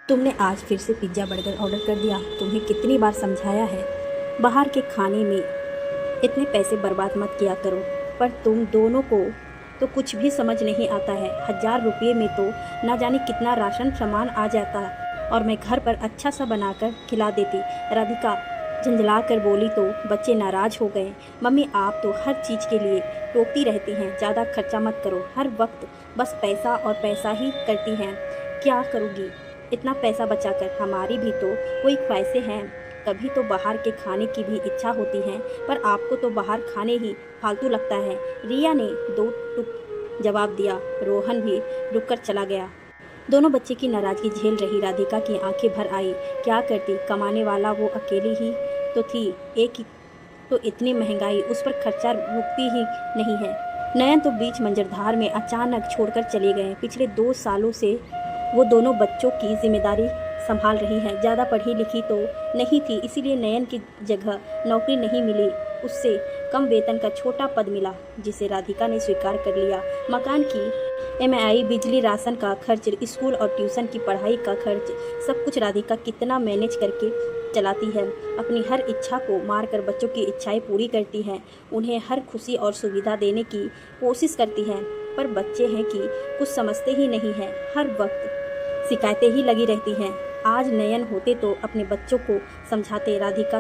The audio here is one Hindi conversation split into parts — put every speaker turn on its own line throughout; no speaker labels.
तुमने आज फिर से पिज़्ज़ा बर्गर ऑर्डर कर दिया। तुम्हें कितनी बार समझाया है बाहर के खाने में इतने पैसे बर्बाद मत किया करो, पर तुम दोनों को तो कुछ भी समझ नहीं आता है। 1000 रुपये में तो ना जाने कितना राशन सामान आ जाता और मैं घर पर अच्छा सा बनाकर खिला देती। राधिका झंझला कर बोली तो बच्चे नाराज़ हो गए। मम्मी, आप तो हर चीज़ के लिए टोकती रहती हैं, ज़्यादा खर्चा मत करो, हर वक्त बस पैसा और पैसा ही करती हैं। क्या करोगी इतना पैसा बचाकर? हमारी भी तो कोई ख्वाहिशें हैं, कभी तो बाहर के खाने की भी इच्छा होती है, पर आपको तो बाहर खाने ही फालतू लगता है। रिया ने दो टुक जवाब दिया। रोहन भी रुककर चला गया। दोनों बच्चे की नाराज़गी झेल रही राधिका की आंखें भर आई। क्या करती, कमाने वाला वो अकेली ही तो थी। एक ही तो इतनी महंगाई, उस पर खर्चा रुकती ही नहीं है। नयन तो बीच मंजरधार में अचानक छोड़कर चले गए। पिछले 2 सालों से वो दोनों बच्चों की जिम्मेदारी संभाल रही हैं। ज़्यादा पढ़ी लिखी तो नहीं थी, इसीलिए नयन की जगह नौकरी नहीं मिली, उससे कम वेतन का छोटा पद मिला, जिसे राधिका ने स्वीकार कर लिया। मकान की ईएमआई, बिजली, राशन का खर्च, स्कूल और ट्यूशन की पढ़ाई का खर्च, सब कुछ राधिका कितना मैनेज करके चलाती है। अपनी हर इच्छा को मारकर बच्चों की इच्छाएं पूरी करती है, उन्हें हर खुशी और सुविधा देने की कोशिश करती है, पर बच्चे हैं कि कुछ समझते ही नहीं हैं। हर वक्त शिकायतें ही लगी रहती हैं। आज नयन होते तो अपने बच्चों को समझाते। राधिका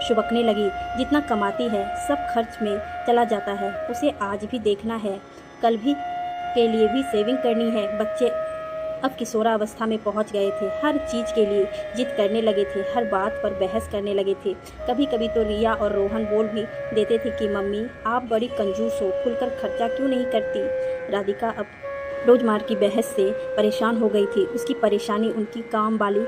सुबकने लगी। जितना कमाती है सब खर्च में चला जाता है, उसे आज भी देखना है, कल भी के लिए भी सेविंग करनी है। बच्चे अब किशोरावस्था में पहुंच गए थे, हर चीज़ के लिए जिद करने लगे थे, हर बात पर बहस करने लगे थे। कभी कभी तो रिया और रोहन बोल भी देते थे कि मम्मी, आप बड़ी कंजूस हो, खुलकर खर्चा क्यों नहीं करती। राधिका अब रोजमर्रा की बहस से परेशान हो गई थी। उसकी परेशानी उनकी काम वाली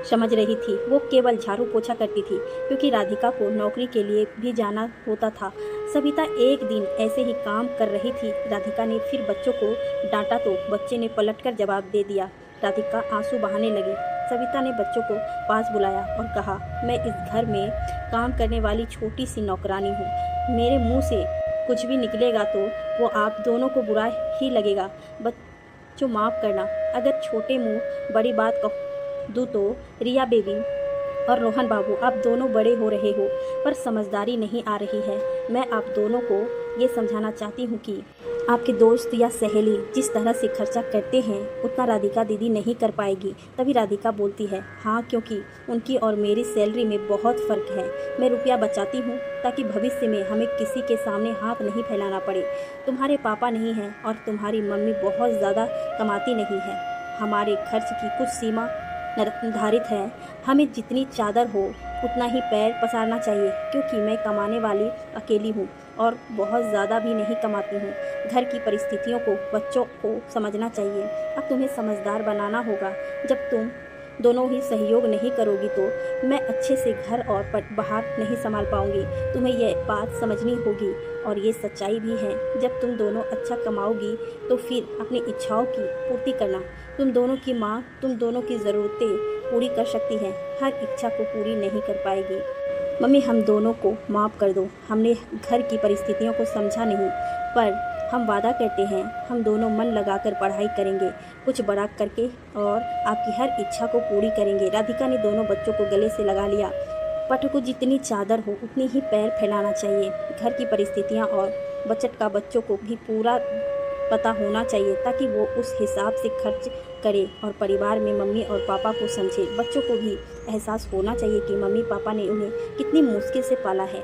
समझ रही थी। वो केवल झाड़ू पोछा करती थी, क्योंकि राधिका को नौकरी के लिए भी जाना होता था। सविता एक दिन ऐसे ही काम कर रही थी। राधिका ने फिर बच्चों को डांटा तो बच्चे ने पलटकर जवाब दे दिया। राधिका आंसू बहाने लगी। सविता ने बच्चों को पास बुलाया और कहा, मैं इस घर में काम करने वाली छोटी सी नौकरानी हूँ। मेरे मुँह से कुछ भी निकलेगा तो वो आप दोनों को बुरा ही लगेगा। बच्चों, माफ़ करना अगर छोटे मुँह बड़ी बात दूँ तो। रिया बेबी और रोहन बाबू, आप दोनों बड़े हो रहे हो, पर समझदारी नहीं आ रही है। मैं आप दोनों को ये समझाना चाहती हूँ कि आपके दोस्त या सहेली जिस तरह से खर्चा करते हैं, उतना राधिका दीदी नहीं कर पाएगी। तभी राधिका बोलती है, हाँ, क्योंकि उनकी और मेरी सैलरी में बहुत फ़र्क है। मैं रुपया बचाती हूँ ताकि भविष्य में हमें किसी के सामने हाथ नहीं फैलाना पड़े। तुम्हारे पापा नहीं हैं और तुम्हारी मम्मी बहुत ज़्यादा कमाती नहीं है। हमारे खर्च की कुछ सीमा निर्धारित है। हमें जितनी चादर हो उतना ही पैर पसारना चाहिए, क्योंकि मैं कमाने वाली अकेली हूँ और बहुत ज़्यादा भी नहीं कमाती हूँ। घर की परिस्थितियों को बच्चों को समझना चाहिए। अब तुम्हें समझदार बनाना होगा। जब तुम दोनों ही सहयोग नहीं करोगी तो मैं अच्छे से घर और बाहर नहीं संभाल पाऊंगी। तुम्हें यह बात समझनी होगी और ये सच्चाई भी है। जब तुम दोनों अच्छा कमाओगी तो फिर अपनी इच्छाओं की पूर्ति करना। तुम दोनों की माँ तुम दोनों की ज़रूरतें पूरी कर सकती है, हर इच्छा को पूरी नहीं कर पाएगी। मम्मी, हम दोनों को माफ़ कर दो। हमने घर की परिस्थितियों को समझा नहीं, पर हम वादा करते हैं हम दोनों मन लगाकर पढ़ाई करेंगे, कुछ बड़ा करके, और आपकी हर इच्छा को पूरी करेंगे। राधिका ने दोनों बच्चों को गले से लगा लिया। पट को जितनी चादर हो उतनी ही पैर फैलाना चाहिए। घर की परिस्थितियां और बचत का बच्चों को भी पूरा पता होना चाहिए, ताकि वो उस हिसाब से खर्च करे और परिवार में मम्मी और पापा को समझे। बच्चों को भी एहसास होना चाहिए कि मम्मी पापा ने उन्हें कितनी मुश्किल से पाला है।